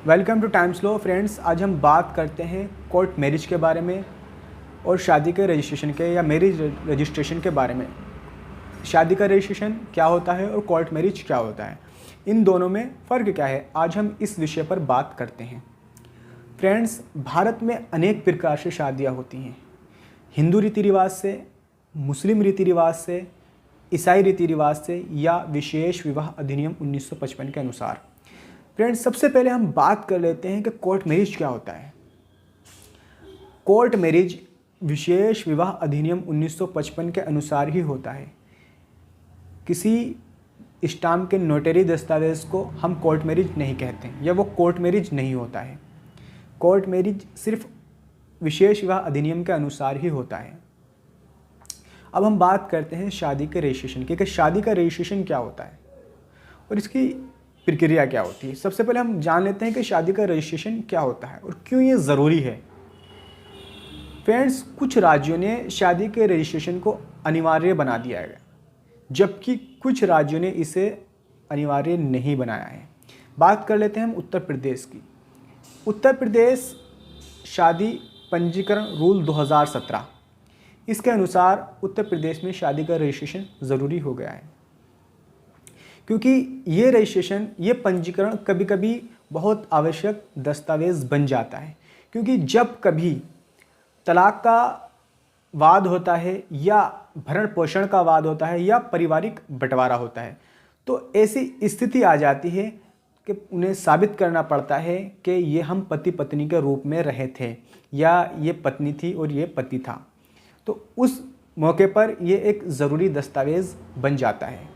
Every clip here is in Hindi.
Welcome to time slow friends. आज हम बात करते हैं कोर्ट मैरिज के बारे में और शादी के रजिस्ट्रेशन के या मैरिज रजिस्ट्रेशन के बारे में। शादी का रजिस्ट्रेशन क्या होता है और कोर्ट मैरिज क्या होता है, इन दोनों में फ़र्क क्या है, आज हम इस विषय पर बात करते हैं। फ्रेंड्स, भारत में अनेक प्रकार से शादियाँ होती हैं। हिंदू रीति रिवाज से, मुस्लिम रीति रिवाज से, ईसाई रीति रिवाज से या विशेष विवाह अधिनियम 1955 के अनुसार। फ्रेंड्स, सबसे पहले हम बात कर लेते हैं कि कोर्ट मैरिज क्या होता है। कोर्ट मैरिज विशेष विवाह अधिनियम 1955 के अनुसार ही होता है। किसी स्टाम्प के नोटरी दस्तावेज़ को हम कोर्ट मैरिज नहीं कहते हैं या वो कोर्ट मैरिज नहीं होता है। कोर्ट मैरिज सिर्फ विशेष विवाह अधिनियम के अनुसार ही होता है। अब हम बात करते हैं शादी के रजिस्ट्रेशन की कि शादी का रजिस्ट्रेशन क्या होता है और इसकी प्रक्रिया क्या होती है। सबसे पहले हम जान लेते हैं कि शादी का रजिस्ट्रेशन क्या होता है और क्यों ये ज़रूरी है। फ्रेंड्स, कुछ राज्यों ने शादी के रजिस्ट्रेशन को अनिवार्य बना दिया है, जबकि कुछ राज्यों ने इसे अनिवार्य नहीं बनाया है। बात कर लेते हैं हम उत्तर प्रदेश की। उत्तर प्रदेश शादी पंजीकरण रूल 2017, इसके अनुसार उत्तर प्रदेश में शादी का रजिस्ट्रेशन ज़रूरी हो गया है, क्योंकि ये रजिस्ट्रेशन, ये पंजीकरण कभी कभी बहुत आवश्यक दस्तावेज़ बन जाता है। क्योंकि जब कभी तलाक का वाद होता है या भरण पोषण का वाद होता है या पारिवारिक बंटवारा होता है, तो ऐसी स्थिति आ जाती है कि उन्हें साबित करना पड़ता है कि ये हम पति पत्नी के रूप में रहे थे या ये पत्नी थी और ये पति था। तो उस मौके पर ये एक ज़रूरी दस्तावेज़ बन जाता है।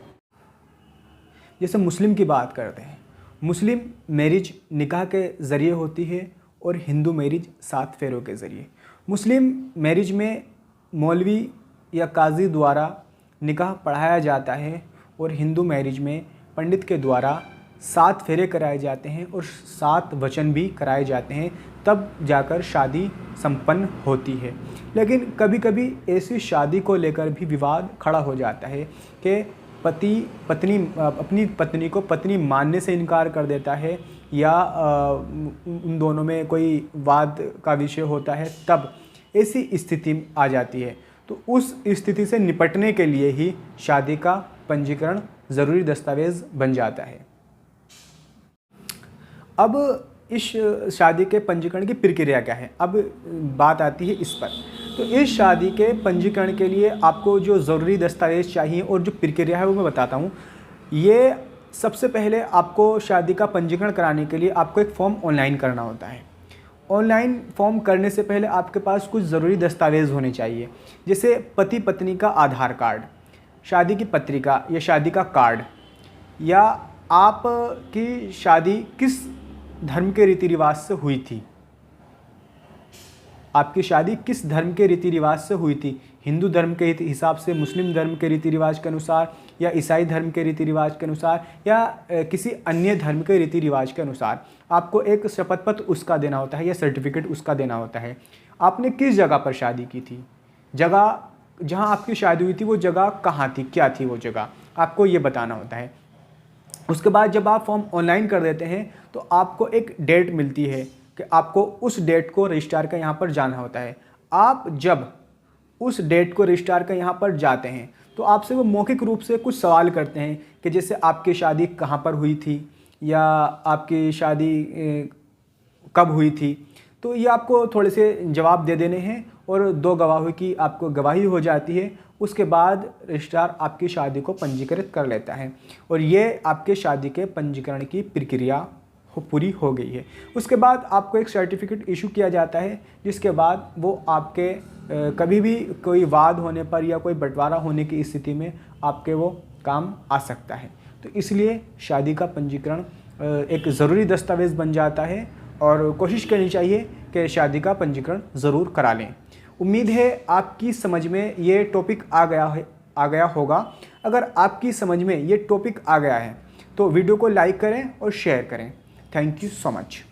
जैसे मुस्लिम की बात करते हैं, मुस्लिम मैरिज निकाह के ज़रिए होती है और हिंदू मैरिज 7 फेरों के ज़रिए। मुस्लिम मैरिज में मौलवी या काजी द्वारा निकाह पढ़ाया जाता है और हिंदू मैरिज में पंडित के द्वारा 7 फेरे कराए जाते हैं और 7 वचन भी कराए जाते हैं, तब जाकर शादी संपन्न होती है। लेकिन कभी कभी ऐसी शादी को लेकर भी विवाद खड़ा हो जाता है कि पति पत्नी अपनी पत्नी को पत्नी मानने से इनकार कर देता है या उन दोनों में कोई वाद का विषय होता है, तब ऐसी स्थिति आ जाती है। तो उस स्थिति से निपटने के लिए ही शादी का पंजीकरण ज़रूरी दस्तावेज़ बन जाता है। अब इस शादी के पंजीकरण की प्रक्रिया क्या है, अब बात आती है इस पर। तो इस शादी के पंजीकरण के लिए आपको जो ज़रूरी दस्तावेज़ चाहिए और जो प्रक्रिया है वो मैं बताता हूँ। ये सबसे पहले आपको शादी का पंजीकरण कराने के लिए आपको एक फ़ॉर्म ऑनलाइन करना होता है। ऑनलाइन फॉर्म करने से पहले आपके पास कुछ ज़रूरी दस्तावेज़ होने चाहिए, जैसे पति पत्नी का आधार कार्ड, शादी की पत्रिका या शादी का कार्ड, या आपकी शादी किस धर्म के रीति रिवाज से हुई थी, आपकी शादी किस धर्म के रीति रिवाज से हुई थी, हिंदू धर्म के हिसाब से, मुस्लिम धर्म के रीति रिवाज के अनुसार, या ईसाई धर्म के रीति रिवाज के अनुसार, या किसी अन्य धर्म के रीति रिवाज के अनुसार। आपको एक शपथ पत्र उसका देना होता है या सर्टिफिकेट उसका देना होता है। आपने किस जगह पर शादी की थी, जगह जहां आपकी शादी हुई थी वो जगह कहाँ थी, क्या थी वो जगह, आपको ये बताना होता है। उसके बाद जब आप फॉर्म ऑनलाइन कर देते हैं तो आपको एक डेट मिलती है कि आपको उस डेट को रजिस्ट्रार का यहाँ पर जाना होता है। आप जब उस डेट को रजिस्ट्रार का यहाँ पर जाते हैं तो आपसे वो मौखिक रूप से कुछ सवाल करते हैं कि जैसे आपकी शादी कहाँ पर हुई थी या आपकी शादी कब हुई थी। तो ये आपको थोड़े से जवाब दे देने हैं और 2 गवाहों की आपको गवाही हो जाती है। उसके बाद रजिस्ट्रार आपकी शादी को पंजीकृत कर लेता है और ये आपके शादी के पंजीकरण की प्रक्रिया पूरी हो गई है। उसके बाद आपको एक सर्टिफिकेट इशू किया जाता है, जिसके बाद वो आपके कभी भी कोई वाद होने पर या कोई बंटवारा होने की स्थिति में आपके वो काम आ सकता है। तो इसलिए शादी का पंजीकरण एक ज़रूरी दस्तावेज़ बन जाता है और कोशिश करनी चाहिए कि शादी का पंजीकरण ज़रूर करा लें। उम्मीद है आपकी समझ में ये टॉपिक आ गया होगा। अगर आपकी समझ में ये टॉपिक आ गया है तो वीडियो को लाइक करें और शेयर करें। Thank you so much.